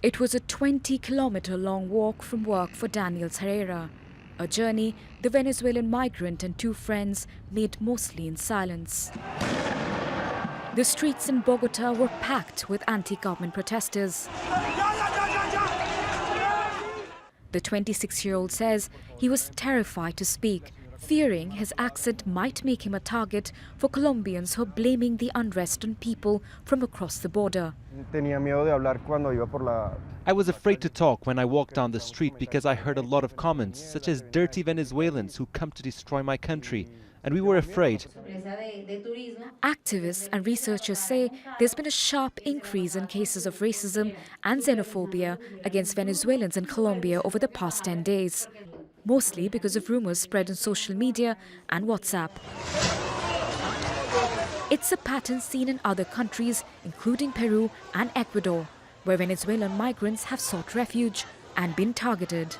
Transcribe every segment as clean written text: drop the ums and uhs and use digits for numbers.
It was a 20-kilometer-long walk from work for Daniel Jazeera, a journey the Venezuelan migrant and two friends made mostly in silence. The streets in Bogota were packed with anti-government protesters. The 26-year-old says he was terrified to speak, fearing his accent might make him a target for Colombians who are blaming the unrest on people from across the border. I was afraid to talk when I walked down the street because I heard a lot of comments, such as dirty Venezuelans who come to destroy my country, and we were afraid. Activists and researchers say there's been a sharp increase in cases of racism and xenophobia against Venezuelans in Colombia over the past 10 days, mostly because of rumors spread on social media and WhatsApp. It's a pattern seen in other countries, including Peru and Ecuador, where Venezuelan migrants have sought refuge and been targeted.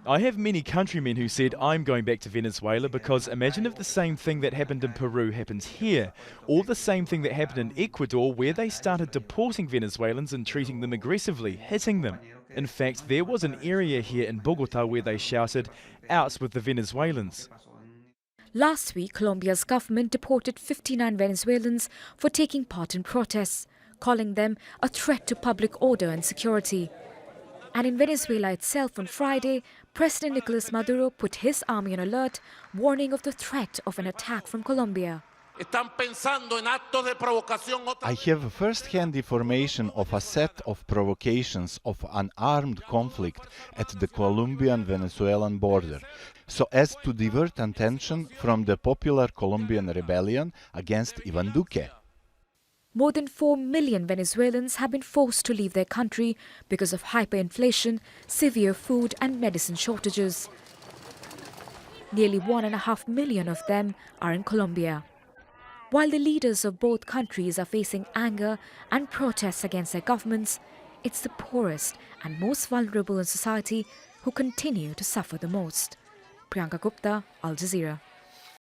I have many countrymen who said, I'm going back to Venezuela because imagine if the same thing that happened in Peru happens here, or the same thing that happened in Ecuador where they started deporting Venezuelans and treating them aggressively, hitting them. In fact, there was an area here in Bogota where they shouted, "Out with the Venezuelans." Last week, Colombia's government deported 59 Venezuelans for taking part in protests, calling them a threat to public order and security. And in Venezuela itself on Friday, President Nicolas Maduro put his army on alert, warning of the threat of an attack from Colombia. I have first-hand information of a set of provocations of an armed conflict at the Colombian-Venezuelan border, so as to divert attention from the popular Colombian rebellion against Ivan Duque. More than 4 million Venezuelans have been forced to leave their country because of hyperinflation, severe food and medicine shortages. Nearly 1.5 million of them are in Colombia. While the leaders of both countries are facing anger and protests against their governments, it's the poorest and most vulnerable in society who continue to suffer the most. Priyanka, Gupta, Al Jazeera.